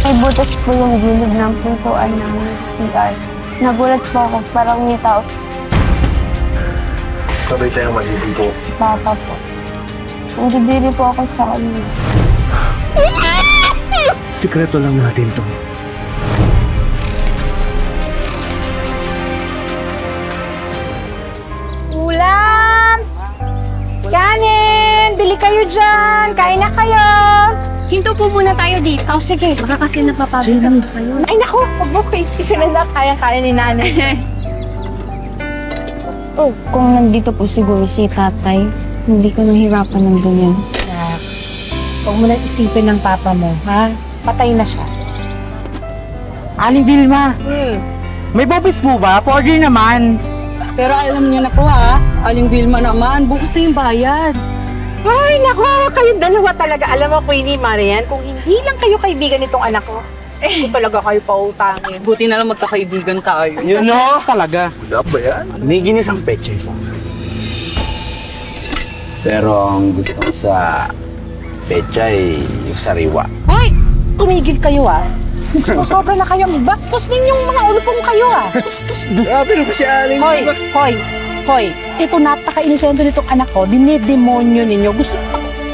May butas po yung gilid ng pintuan ng CR. Nagulat po ako, parang may tao. Sabay tayong magiging po. Papa po. Nandidiri po ako sa kanya. Sikreto lang natin to. Ulam! Kanin! Bili kayo dyan! Kain na kayo! Hinto po muna tayo dito. Oh, sige. Baka kasi napapagod na po kayo. Ay, naku! Huwag mo ko isipin na kaya-kaya ni nanay. Oh, kung nandito po siguro si tatay, hindi ko nahirapan ng ganyan. Huwag mo lang isipin ng papa mo, ha? Patay na siya. Aling Vilma, may bobis po ba? Order naman. Pero alam niyo na po Aling Vilma naman, bukas na yung bayad. Ay, naku! Kayong dalawa talaga. Alam mo, Queenie, Marian, kung hindi lang kayo kaibigan nitong anak ko, hindi talaga kayo pautangin. Buti na lang magkakaibigan tayo. Yun o, talaga. Wala ba yan? May ginisang peche po. Pero ang gusto ko sa pechay, yung sariwa. Hoy! Tumigil kayo, Sobra na kayo. Bastos ninyong mga ulupong kayo, Bastos, grabe na ba si Aling Vilma? Hoy! Ito napaka-inosente nitong anak ko. Dinidemonyo ninyo. Gusto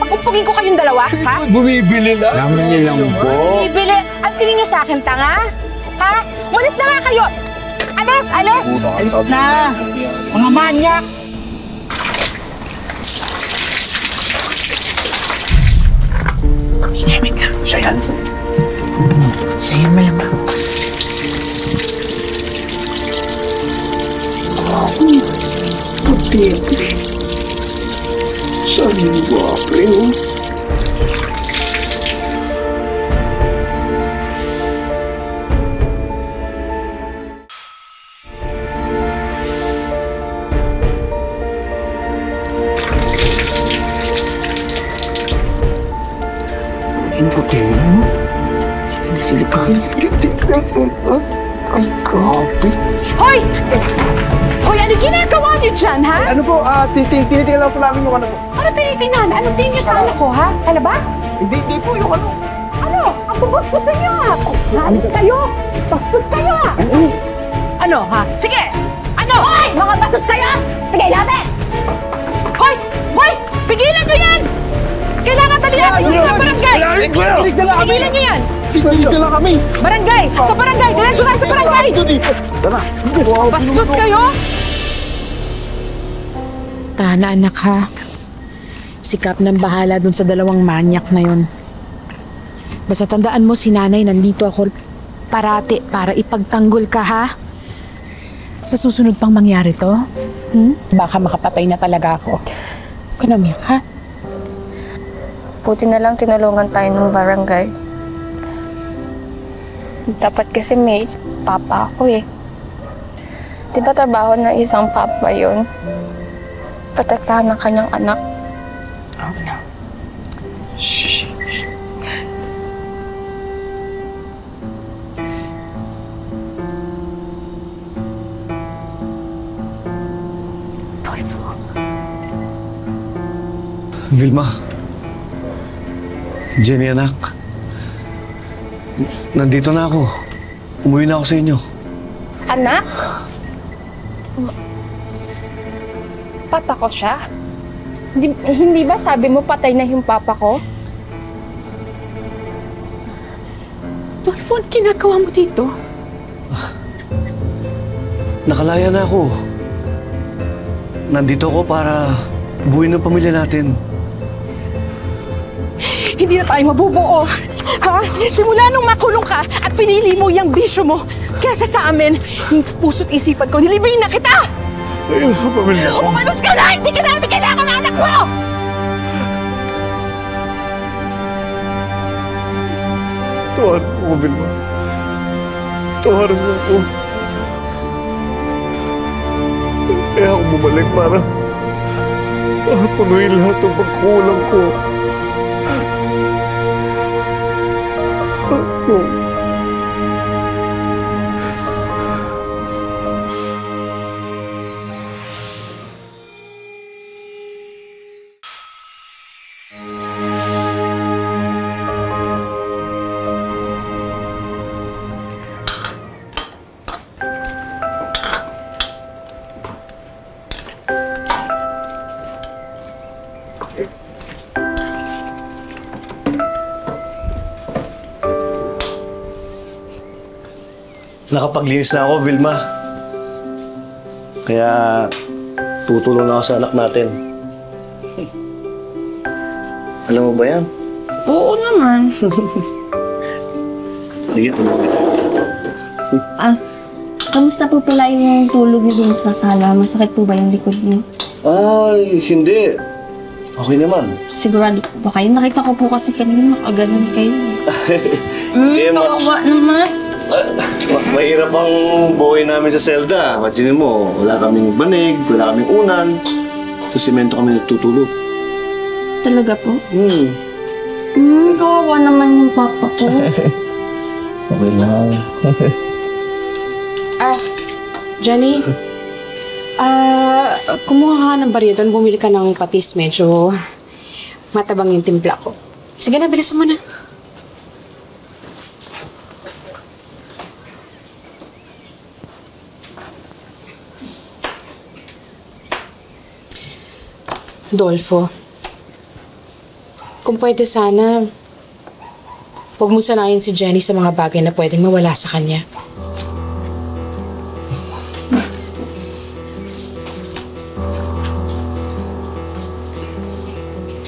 pakumpugin ko kayong dalawa, ha? Bumibili na. Naman niya lang po. Bibili. Ang tingin nyo sa akin, tanga? Ha? Walis na nga kayo! Alis! Alis! Alis na! Mga manyak! Tumingimik ka. Siya yan. Siya yan malamang. Puti. Saan yung guwape, puti mo? Silip ka. Ay, grabe. Hoy! Hoy, ano ginagawa niyo dyan, ha? Ano po, tinitingnan lang po namin yung ano po. Ano tinitingnan? Anong tingin niyo sa anak ko, ha? Kalabas? Hindi po yung ano. Ano? Ang babastos ninyo, ha? Galit kayo! Bastos kayo, ha? Ano, ha? Sige! Ano? Hoy! Mga bastos kayo! Sige, natin! Hoy! Hoy! Pigilan niyo yan! Kailangan dali natin yung sa barangay! Pigilan niyo yan! Tinig lang kami. Barangay! Sa barangay! Diretso tayo sa barangay! Tara. Bastos kayo! Tana, anak, ha? Sikap ng bahala dun sa dalawang manyak na yun. Basta tandaan mo, si nanay, nandito ako parati para ipagtanggol ka, ha? Sa susunod pang mangyari to, baka makapatay na talaga ako. Huwag ka na umiyak, ha? Buti na lang tinulungan tayo ng barangay. Dapat kasi may papa ako eh. Di ba trabaho ng isang papa yun? Protektahan ng kanyang anak. Oh, no. Shh. Vilma. Jenny, anak. Nandito na ako. Umuwi na ako sa inyo. Anak? Papa ko siya? Hindi ba sabi mo patay na yung papa ko? Dolfo, ano ginagawa mo dito? Nakalaya na ako. Nandito ako para buuin ang pamilya natin. Hindi na tayo mabubuo. Ha? Simula nung makulong ka at pinili mo yung bisyo mo kesa sa amin, sa puso't isipan ko, nilibayin na kita! Ayun ang pamilya ko. Umalos ka na! Hindi ka namin kailangan ng anak mo! Tuwaran mo ako, Vilma. Tuwaran mo ako. Kaya ako bumalik para punuin lahat ng pagkulang ko. Nakapaglinis na ako, Vilma. Kaya tutulong na ako sa anak natin. Alam mo ba yan? Oo naman. Sige, tulungan kita. Kamusta po pala yung tulog niyo dun sa sala? Masakit po ba yung likod niyo? Ay, hindi. Okay naman. Sigurado po ba kayo? Nakita ko po kasi kanina nakaganon kayo. Kawawa naman. Mas mahirap ang buhay namin sa Zelda. Imagine mo, wala kaming banig, wala kaming unan. Sa simento kami natutulog. Talaga po? Kawawa naman yung papa ko. Okay lang. Jenny? Kumuha ka ng barya doon. Bumili ka ng patis. Medyo matabang yung timpla ko. Sige na, bilisan mo na. Dolfo, kung pwede sana, huwag mo sanayin si Jenny sa mga bagay na pwedeng mawala sa kanya.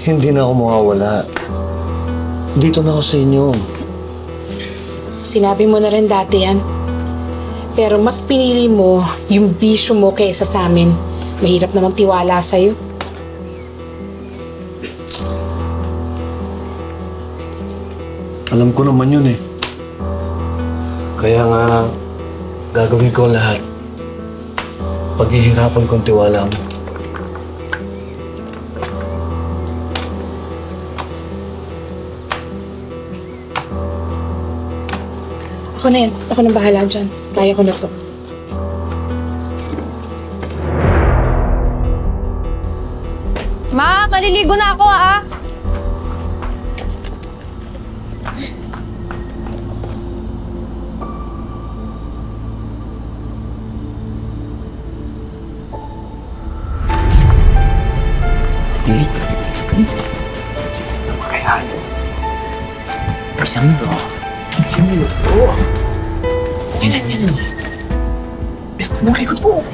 Hindi na ako mawawala. Dito na ako sa inyo. Sinabi mo na rin dati yan. Pero mas pinili mo yung bisyo mo kaysa sa amin. Mahirap na magtiwala sa'yo. Alam ko naman yun eh. Kaya nga, gagawin ko ang lahat. Paghihirapan ko ang tiwala mo. Ako na yan. Ako nang bahala dyan. Kaya ko na to. Ma, maliligo na ako ah.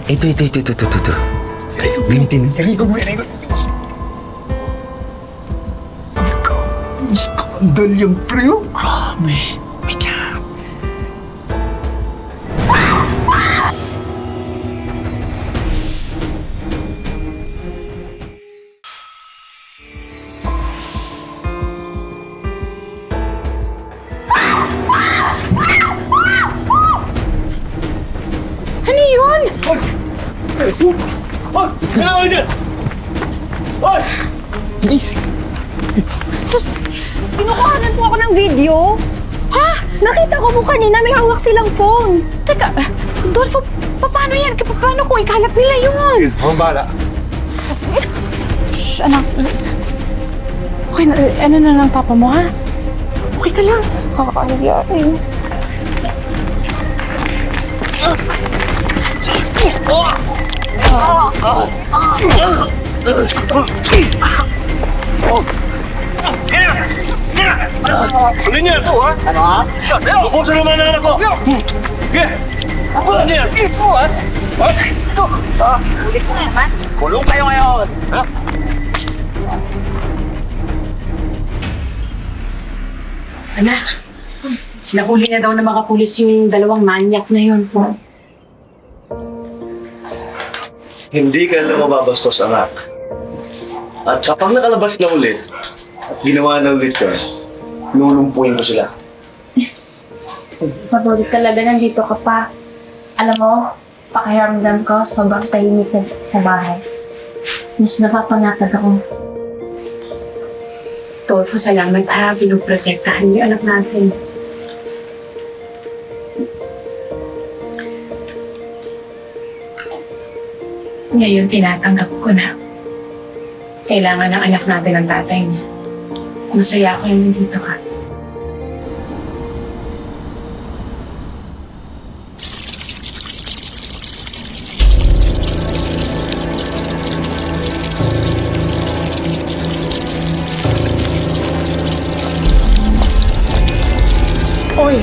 Ito. Gamitin. Skandal yung preo. Grabe. Wait lang. Ano yun? Hoy! Kailangan ka dyan! Hoy! Please. Sus! Pinukuhanan po ako ng video. Ha? Nakita ko po kanina may hawak silang phone. Teka, Dolfo, paano yan? Paano kung ikalat nila yun? Ako bala. Shh, anak. Okay na, ano na lang papa mo, ha? Okay ka lang. Kakayari. Ano niya ito, ha? Ano, ha? Bukusan naman ang anak ko! Sige! Ano niya? Ito, ha? Ito! Ulit ko naman. Kulong kayo ngayon! Ha? Anak, nahuli na daw ng mga pulis yung dalawang manyak na yun. Hindi ka lang mababastos, anak. At kapag nakalabas na ulit, at ginawa na ulit ka, lulumpuin mo sila. Mabulit talaga nandito ka pa. Alam mo, pakiramdam ko sobrang tahimik na sa bahay. Mas napapangatag ako. Dolfo, salamat ha. Pinuprotektahan niyo anak natin. Ngayon, tinatanggap ko na. Kailangan ng anak natin ang tatay niya. Masaya ako yung nandito ka. Uy,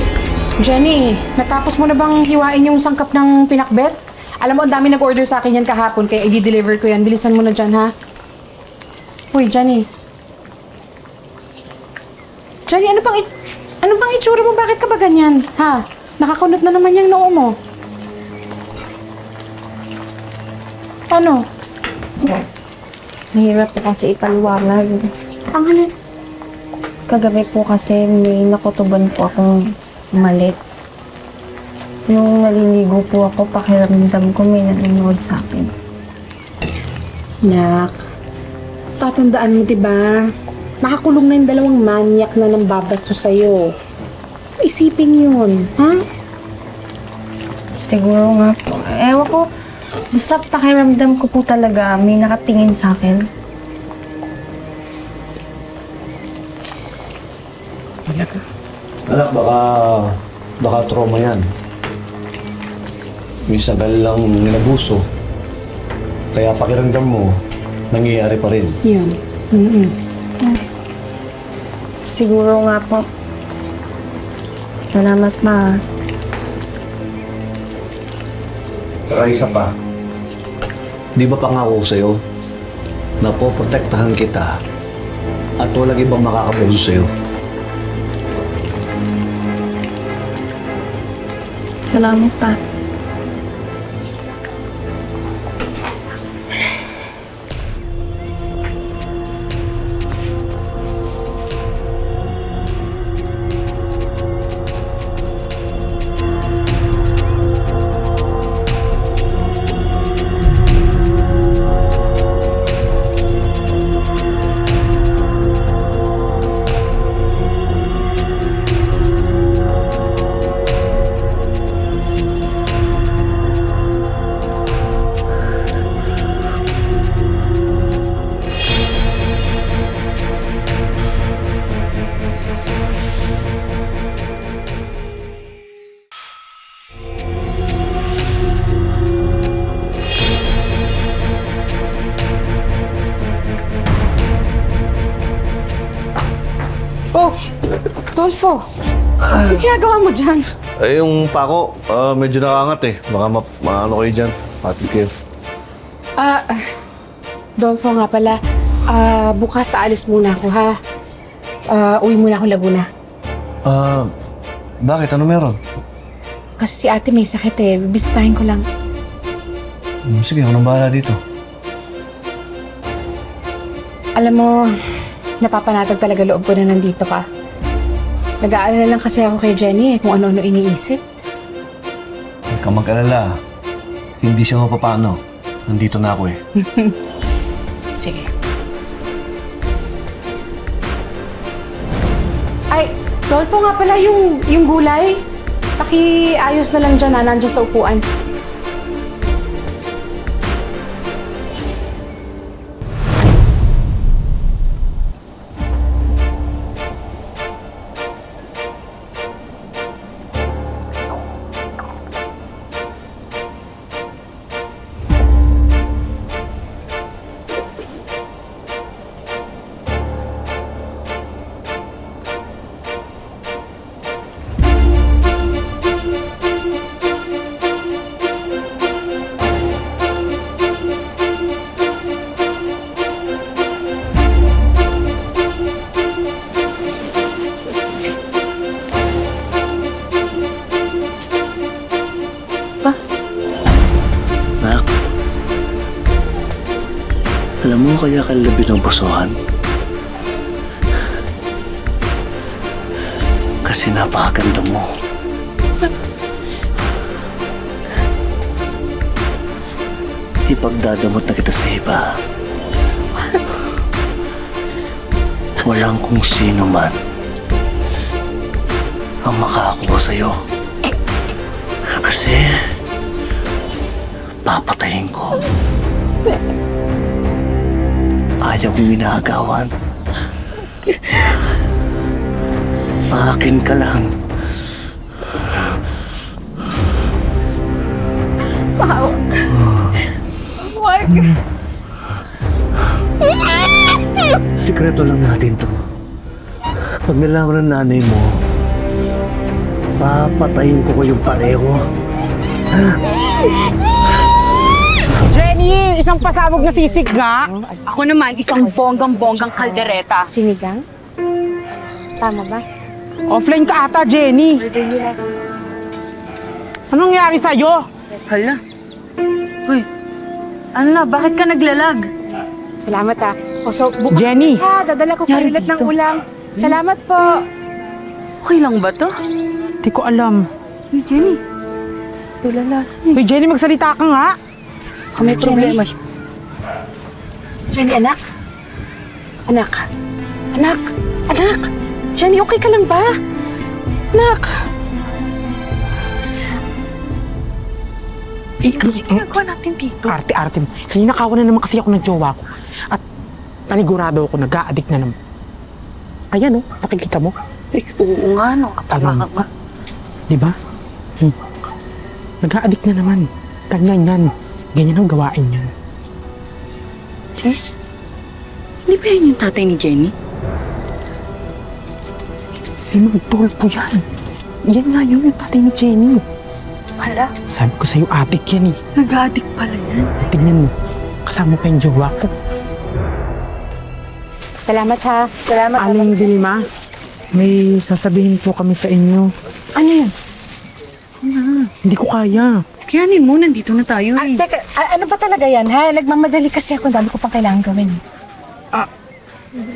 Jenny, natapos mo na bang hiwain yung sangkap ng pinakbet? Alam mo, ang dami nag-order sa akin yan kahapon, kaya i-deliver ko yan. Bilisan mo na dyan, ha? Uy, Jenny. Jenny, ano pang itsura mo? Bakit ka ba ganyan? Ha? Nakakunot na naman yung noo mo. Ano? Mahirap po kasi ipaliwanag. Ang halin? Kagabi po kasi may nakutuban po akong mali. Nung naliligo po ako, pakiramdam ko may nanonood sa akin. Nak, tatandaan mo, diba? Nakakulong na yung dalawang manyak na nang babasto sa'yo. Isipin yun, ha? Siguro nga po. Ewan ko, basta pakiramdam ko po talaga may nakatingin sa akin. Talaga? Anak, baka trauma yan. Minsan ka lang ninabuso. Kaya pakiramdam mo, nangyayari pa rin. Yun. Siguro nga po. Salamat, Ma. Saka isa pa. Di ba pangako ko sa'yo na poprotektahan kita at walang ibang makakabuso sa'yo? Salamat, Pa. Oh, Dolfo. Ano ginagawa mo dyan? Eh, yung pako, medyo nakangat eh. Baka maano kayo dyan. Patid kayo. Dolfo nga pala. Bukas aalis muna ako, ha? Uwi muna ako Laguna. Bakit? Ano meron? Kasi si ate may sakit eh. Bisitahin ko lang. Sige, ako nang bahala dito. Alam mo, napapanatag talaga loob ko na nandito ka. Nag-aalala lang kasi ako kay Jenny kung ano-ano iniisip. Huwag kang mag-alala. Hindi siya mapapano. Nandito na ako eh. Sige. Ay, Dolfo nga pala yung gulay. Pakiayos na lang dyan ha, nandyan sa upuan. Alam mo kaya kalabi ng basuhan? Kasi napakaganda mo. Ipagdadamot na kita sa iba. Walang kung sino man ang makakakuha sa'yo. Kasi papatayin ko. Ayaw kong ginagawan. Akin ka lang. Wag. Sikreto lang natin to. Pag nalaman ng nanay mo, Papatayin ko kayong pareho. Jenny, isang pasabog na sisig nga. Ako naman, isang bonggang-bonggang kaldereta. Sinigang? Tama ba? Offline ka ata, Jenny. Anong nangyari sa'yo? Hala. Uy, ano na, bakit ka naglalag? Salamat ah. O so, bukas Jenny. dadala ko kayo ulit ng ulam. Salamat po. Okay lang ba to? Di ko alam. Uy, Jenny. Tulala siya. Uy, Jenny, magsalita ka nga. May problema siya. Jenny, anak? Anak? Anak? Anak? Jenny, okay ka lang ba? Anak? Ano ginagawa natin dito? Arte-arte mo. Ninakawan na naman kasi ako ng jowa ko. At panigurado ako, nag-a-addict na naman. Ayan oh, nakikita mo? Oo nga, no. Tama ka nga. Diba? Nag-a-addict na naman. Ganyan yan. Ganyan ang gawain yan. Sis, hindi ba yun yung tatay ni Jenny? Si Magdolfo yan. Yan nga yun yung tatay ni Jenny. Hala, Sabi ko sa'yo, addict yan eh. nag-addict pala yan. Tingnan mo, kasama pa yung jowa ko. Salamat ha. Salamat. Aling Vilma, may sasabihin po kami sa inyo. Ano yan? Hindi ko kaya. Kayanin mo, nandito na tayo eh. Teka, ano ba talaga yan ha? Nagmamadali kasi ako. Dami ko pang kailangan gawin.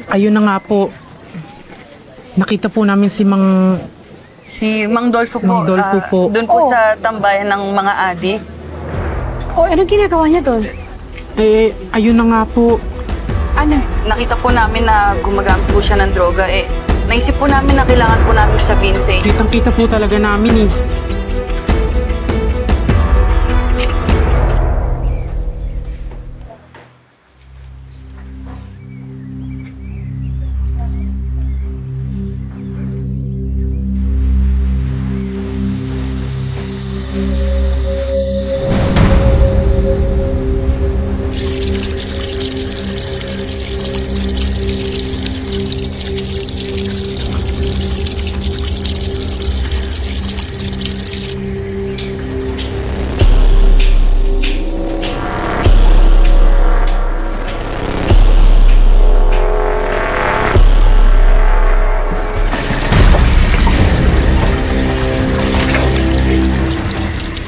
Ayun na nga po. Nakita po namin si Si Mang Dolfo po. Mang Dolfo po. Doon po sa tambayan ng mga adik. O, anong ginagawa niya doon? Eh, ayun na nga po. Ano? Nakita po namin na gumagamit po siya ng droga. Naisip po namin na kailangan po namin sabihin sa inyo. Kitang-kita po talaga namin eh.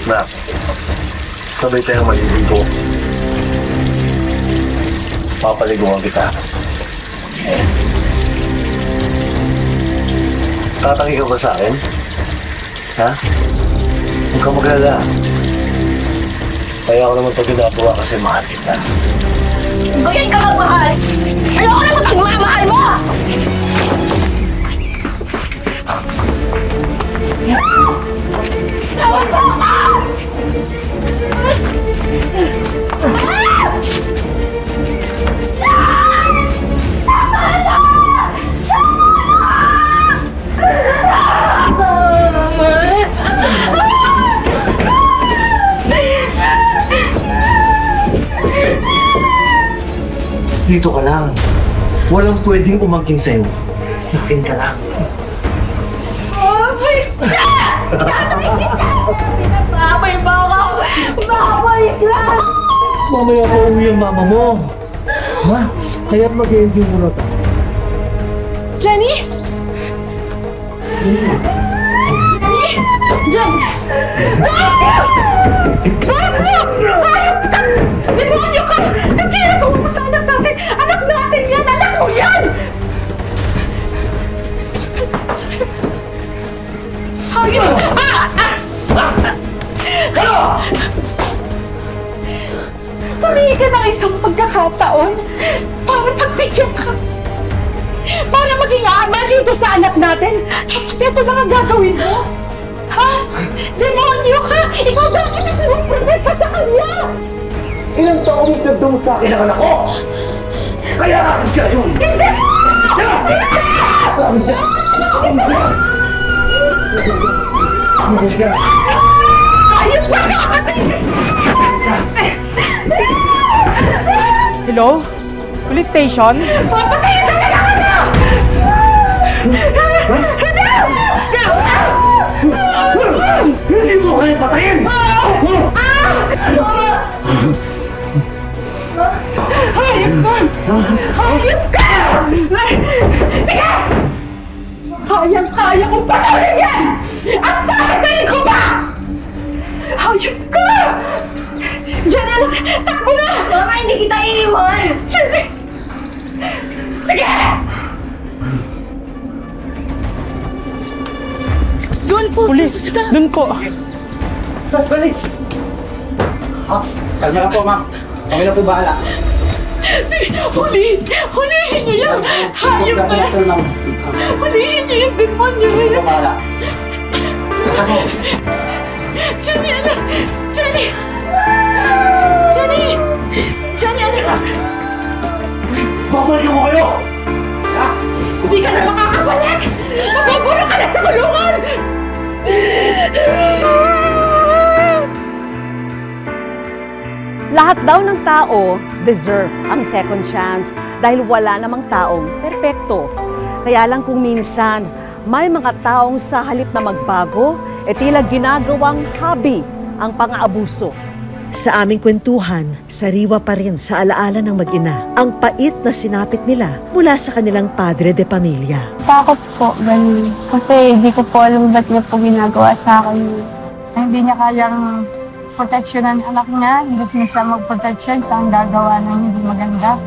Na, sabay tayong maliligo. Papaliguan kita. Tatangi ka ba sa akin? Ha? Huwag kang maglala. Kaya ako naman ito ginagawa kasi mahal kita. Ganyan ka magmahal! Ayoko na sa pagmamahal mo! Tawag mo ka! Dito ka lang. Walang pwedeng umangking sa'yo. Sa akin ka lang. Babay ba ako? Babay ka! Mamaya pa uwi ang mama mo. Ma, kaya't mag-enjoy muna tayo. Jenny? Jen! Ayop ka! Demonyo ka! Hindi ako mo sa anak natin! Anak natin yan! Anak mo yan! Ayop! Humingi ka ng isang pagkakataon para pagbigyan ka. Para maging ama dito sa anak natin. Tapos ito lang ang gagawin mo. Ha? Demonyo ka! Ikaw bakit nag-protect ka sa kanya? Ilang taong nagdamo sa akin ang anak ko? Kaya siya yun! Hindi! Ayos na ka! Hello? Police station? Papatayin ka na! Hindi! Hayop ka! Sige! Kayang-kaya kong patuloy yan! At pakitayin ko ba? Hayop ka! Jenny, anak! Takbo na! Mama, hindi kita iiwan! Jenny! Sige! Doon po! Pulis! Doon po! Kalma lang po, ma'am. Kami na po bahala. Sige! Hulihin niyo yung hayop na yan! Hulihin niyo yung demonyo na yan! Bahala. Jenny, anak! Jenny! Jenny! Jenny, anak! Babalik ko kayo! Hindi ka na makakabalik! Mabubulong ka na sa kulungan! Lahat daw ng tao deserve ang second chance dahil wala namang taong perpekto. Kaya lang kung minsan may mga taong sa halip na magbago, tila ginagawang hobby ang pang-aabuso. Sa aming kwentuhan, sariwa pa rin sa alaala ng mag-ina ang pait na sinapit nila mula sa kanilang padre de pamilya. Takot po, ganun. Kasi hindi ko po alam ba't niya po ginagawa sa akin. Hindi niya kayang proteksyonan anak niya. Gusto niya siya mag-proteksyon sa ang gagawa ng hindi maganda.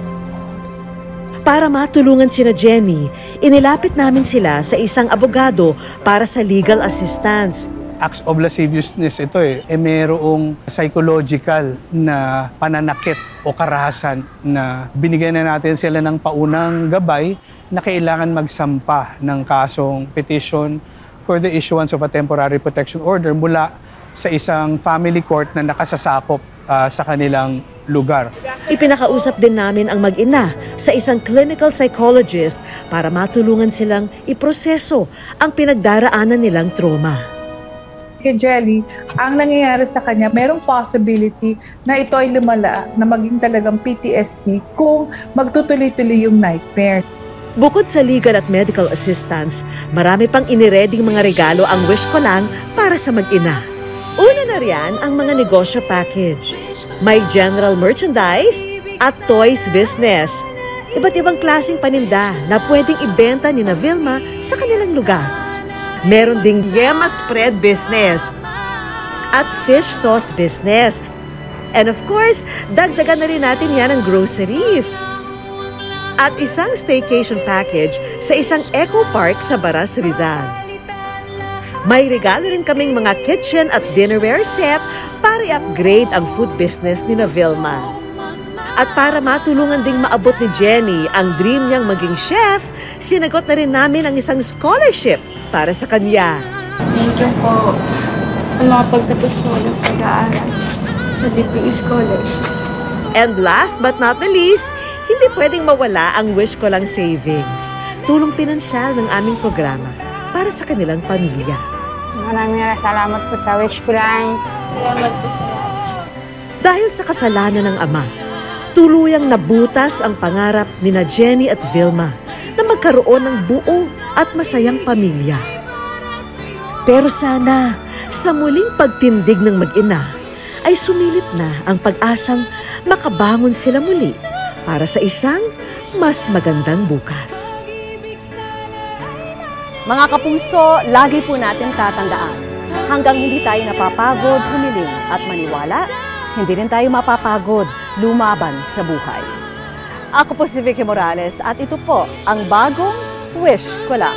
Para matulungan sina Jenny, inilapit namin sila sa isang abogado para sa legal assistance. Acts of lasciviousness ito mayroong psychological na pananakit o karahasan na binigyan na natin sila ng paunang gabay na kailangan magsampa ng kasong petition for the issuance of a temporary protection order mula sa isang family court na nakasasakop sa kanilang lugar. Ipinakausap din namin ang mag-ina sa isang clinical psychologist para matulungan silang iproseso ang pinagdaraanan nilang trauma. Kay Jelly, ang nangyayari sa kanya, merong possibility na ito ay lumala na maging talagang PTSD kung magtutuloy-tuloy yung nightmare. Bukod sa legal at medical assistance, marami pang inireding mga regalo ang Wish Ko Lang para sa mag-ina. Una na riyan ang mga negosyo package. May general merchandise at toys business. Iba't ibang klaseng paninda na pwedeng ibenta ni na Vilma sa kanilang lugar. Meron ding yema spread business at fish sauce business. And of course, dagdagan na rin natin yan ng groceries. At isang staycation package sa isang eco park sa Baras, Rizal. May regalo rin kaming mga kitchen at dinnerware set para i-upgrade ang food business ni na Vilma. At para matulungan ding maabot ni Jenny ang dream niyang maging chef, sinagot na rin namin ang isang scholarship para sa kanya. Thank you po sa mga pagtapos po ng pag-aaral sa DPE Scholarship. And last but not the least, hindi pwedeng mawala ang Wish Ko Lang savings. Tulong pinansyal ng aming programa para sa kanilang pamilya. Maraming salamat po sa Wish Ko Lang. Salamat po sa Dahil sa kasalanan ng ama, tuluyang nabutas ang pangarap ni na Jenny at Vilma na magkaroon ng buo at masayang pamilya. Pero sana, sa muling pagtindig ng mag-ina, ay sumilip na ang pag-asang makabangon sila muli para sa isang mas magandang bukas. Mga kapuso, lagi po natin tatandaan, hanggang hindi tayo napapagod, humiling at maniwala, hindi rin tayo mapapagod, lumaban sa buhay. Ako po si Vicky Morales at ito po ang bagong Wish Ko Lang.